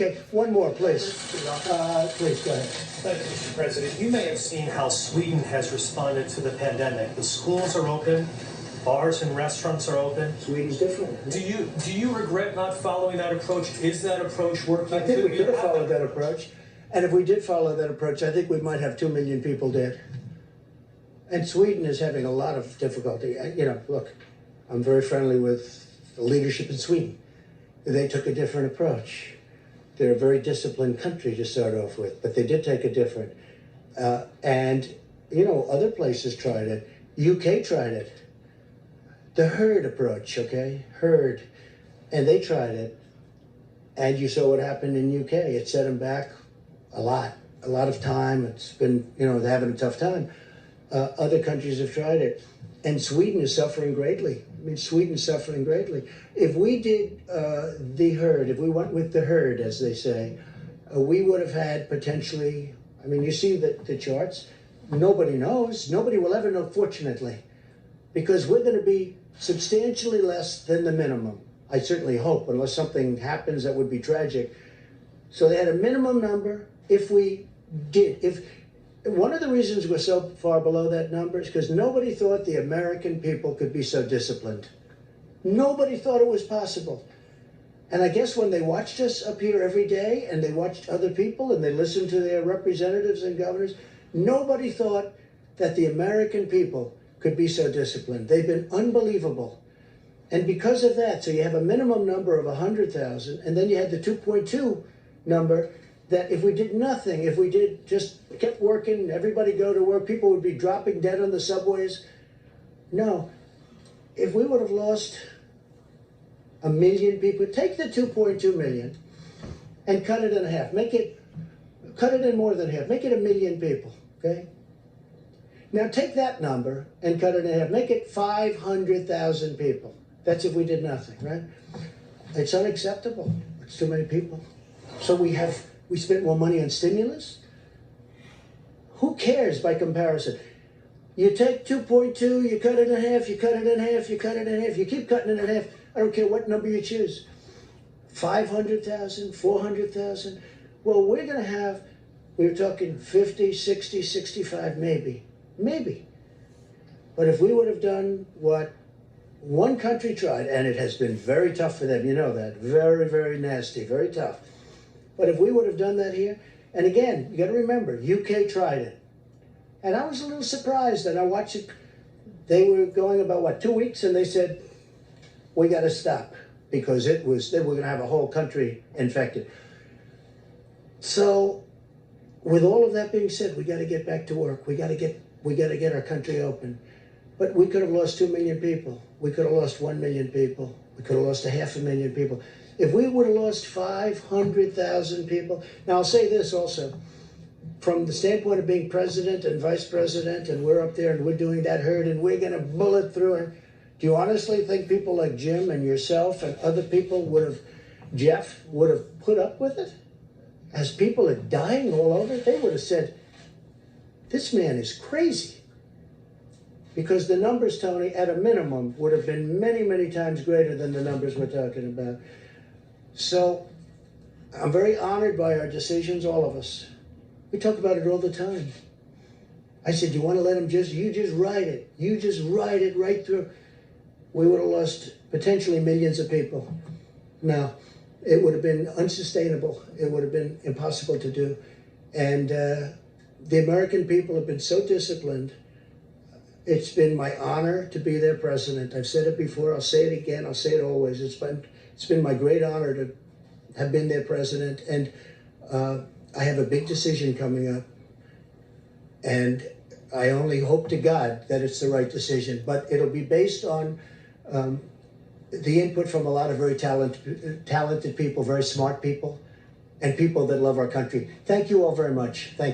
Okay, one more, please. Please, go ahead. Thank you, Mr. President. You may have seen how Sweden has responded to the pandemic. The schools are open, bars and restaurants are open. Sweden's different. Do you regret not following that approach? Is that approach working? I think we could have followed that approach. And if we did follow that approach, I think we might have 2 million people dead. And Sweden is having a lot of difficulty. Look, I'm very friendly with the leadership in Sweden. They took a different approach. They're a very disciplined country to start off with, but they did take a different. Other places tried it. UK tried it. The herd approach, okay? Herd. And they tried it. And you saw what happened in UK. It set them back a lot of time. It's been, they're having a tough time. Other countries have tried it. And Sweden is suffering greatly. I mean, Sweden's suffering greatly. If we did the herd, if we went with the herd, as they say, we would have had potentially, you see the charts. Nobody knows. Nobody will ever know, fortunately, because we're going to be substantially less than the minimum. I certainly hope, unless something happens that would be tragic. So they had a minimum number. If one of the reasons we're so far below that number is because nobody thought the American people could be so disciplined. Nobody thought it was possible. And I guess when they watched us up here every day and they watched other people and they listened to their representatives and governors, nobody thought that the American people could be so disciplined. They've been unbelievable. And because of that, so you have a minimum number of 100,000, and then you had the 2.2 number that if we did nothing, if we did just kept working, everybody go to work, people would be dropping dead on the subways. No, if we would have lost 1 million people, take the 2.2 million and cut it in half. Cut it in more than half. Make it 1 million people, okay? Now take that number and cut it in half. Make it 500,000 people. That's if we did nothing, right? It's unacceptable. It's too many people. So we spent more money on stimulus? Who cares by comparison? You take 2.2, you cut it in half, you cut it in half, you cut it in half, you keep cutting it in half. I don't care what number you choose. 500,000, 400,000. Well, we're going to have, we're talking 50, 60, 65, maybe. But if we would have done what one country tried, and it has been very tough for them, you know that, very, very nasty, very tough. But if we would have done that here, and again, you got to remember, UK tried it. And I was a little surprised, and I watched it. They were going about, 2 weeks, and they said, we got to stop, because they were going to have a whole country infected. So, with all of that being said, we got to get back to work. We got to get our country open. But we could have lost 2 million people. We could have lost 1 million people. We could have lost 500,000 people. If we would have lost 500,000 people, now I'll say this also, from the standpoint of being president and vice president, and we're up there and we're doing that herd and we're going to bullet through it. Do you honestly think people like Jim and yourself and other people Jeff would have put up with it? As people are dying all over, they would have said, this man is crazy. Because the numbers, Tony, at a minimum, would have been many, many times greater than the numbers we're talking about. So I'm very honored by our decisions, all of us. We talk about it all the time. I said, you want to let him you just ride it. You just ride it right through. We would have lost potentially millions of people. No, it would have been unsustainable. It would have been impossible to do. And the American people have been so disciplined. It's been my honor to be their president. I've said it before, I'll say it again, I'll say it always. It's been my great honor to have been their president. And I have a big decision coming up. And I only hope to God that it's the right decision. But it'll be based on the input from a lot of very talented people, very smart people, and people that love our country. Thank you all very much. Thank you.